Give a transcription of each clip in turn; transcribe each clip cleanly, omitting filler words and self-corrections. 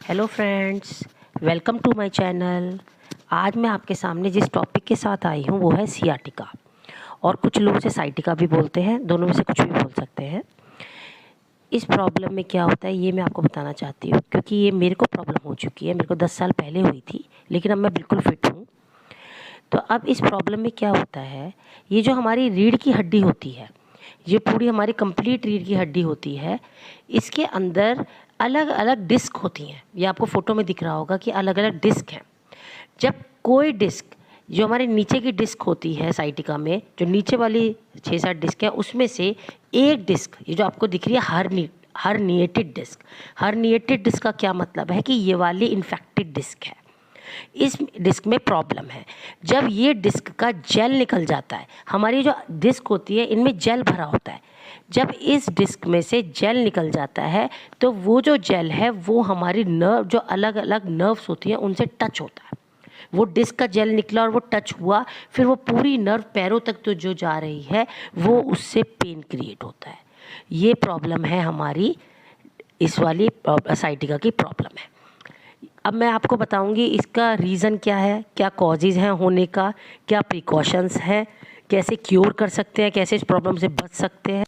Hello friends, welcome to my channel. आज मैं आपके सामने जिस टॉपिक के साथ आई हूँ वो है सियाटिका, और कुछ लोग उसे साइटिका भी बोलते हैं, दोनों में से कुछ भी बोल सकते हैं। इस प्रॉब्लम में क्या होता है ये मैं आपको बताना चाहती हूँ, क्योंकि ये मेरे को प्रॉब्लम हो चुकी है। मेरे को 10 साल पहले हुई थी, लेकिन अब मैं बिल्कुल फिट हूँ। तो अब इस प्रॉब्लम में क्या होता है, ये जो हमारी रीढ़ की हड्डी होती है, ये पूरी हमारी कंप्लीट रीढ़ की हड्डी होती है। इसके अंदर अलग अलग डिस्क होती हैं। ये आपको फ़ोटो में दिख रहा होगा कि अलग अलग डिस्क हैं। जब कोई डिस्क, जो हमारे नीचे की डिस्क होती है साइटिका में, जो नीचे वाली 6-7 डिस्क है, उसमें से एक डिस्क, ये जो आपको दिख रही है हर्निएटेड डिस्क। हर्निएटेड डिस्क का क्या मतलब है कि ये वाली इन्फेक्टेड डिस्क है, इस डिस्क में प्रॉब्लम है। जब ये डिस्क का जेल निकल जाता है, हमारी जो डिस्क होती है इनमें जेल भरा होता है, जब इस डिस्क में से जेल निकल जाता है तो वो जो जेल है वो हमारी नर्व, जो अलग अलग नर्व्स होती हैं, उनसे टच होता है। वो डिस्क का जेल निकला और वो टच हुआ, फिर वो पूरी नर्व पैरों तक तो जो जा रही है वो उससे पेन क्रिएट होता है। ये प्रॉब्लम है हमारी, इस वाली साइटिका की प्रॉब्लम है। अब मैं आपको बताऊंगी इसका रीज़न क्या है, क्या कॉजेज़ हैं होने का, क्या प्रिकॉशंस हैं, कैसे क्योर कर सकते हैं, कैसे इस प्रॉब्लम से बच सकते हैं।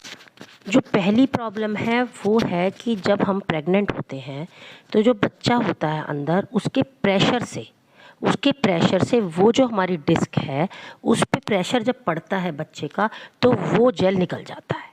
जो पहली प्रॉब्लम है वो है कि जब हम प्रेग्नेंट होते हैं तो जो बच्चा होता है अंदर, उसके प्रेशर से वो जो हमारी डिस्क है उस पे प्रेशर जब पड़ता है बच्चे का, तो वो जेल निकल जाता है।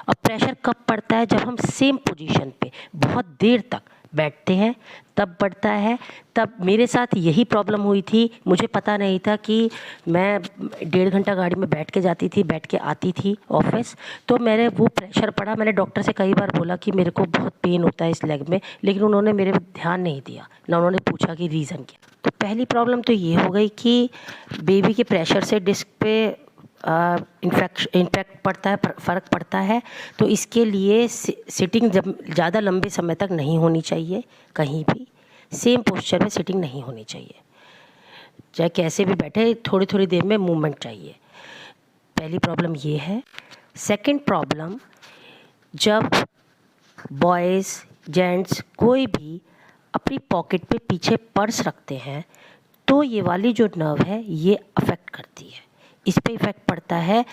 और प्रेशर कब पड़ता है, जब हम सेम पोजीशन पे बहुत देर तक बैठते हैं तब पड़ता है। तब मेरे साथ यही प्रॉब्लम हुई थी। मुझे पता नहीं था कि मैं 1.5 घंटा गाड़ी में बैठ के जाती थी, बैठ के आती थी ऑफिस, तो मेरे वो प्रेशर पड़ा। मैंने डॉक्टर से कई बार बोला कि मेरे को बहुत पेन होता है इस लेग में, लेकिन उन्होंने मेरे पे ध्यान नहीं दिया, ना उन्होंने पूछा कि रीज़न क्या। तो पहली प्रॉब्लम तो ये हो गई कि बेबी के प्रेशर से डिस्क पे इम्पैक्ट पड़ता है, फ़र्क पड़ता है। तो इसके लिए सिटिंग जब ज़्यादा लंबे समय तक नहीं होनी चाहिए, कहीं भी सेम पोस्चर में सिटिंग नहीं होनी चाहिए। चाहे कैसे भी बैठे, थोड़ी थोड़ी देर में मूवमेंट चाहिए। पहली प्रॉब्लम ये है। सेकंड प्रॉब्लम, जब बॉयज़ जेंट्स कोई भी अपनी पॉकेट पे पीछे पर्स रखते हैं तो ये वाली जो नर्व है ये अफेक्ट करती है, इस पे इफ़ेक्ट पड़ता है।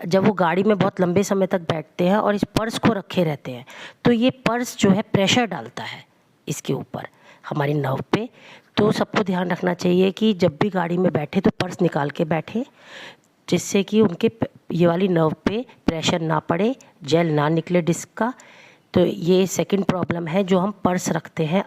जब वो गाड़ी में बहुत लंबे समय तक बैठते हैं और इस पर्स को रखे रहते हैं, तो ये पर्स जो है प्रेशर डालता है इसके ऊपर, हमारी नर्व पे। तो सबको ध्यान रखना चाहिए कि जब भी गाड़ी में बैठे तो पर्स निकाल के बैठे, जिससे कि उनके ये वाली नर्व पे प्रेशर ना पड़े, जेल ना निकले डिस्क का। तो ये सेकंड प्रॉब्लम है, जो हम पर्स रखते हैं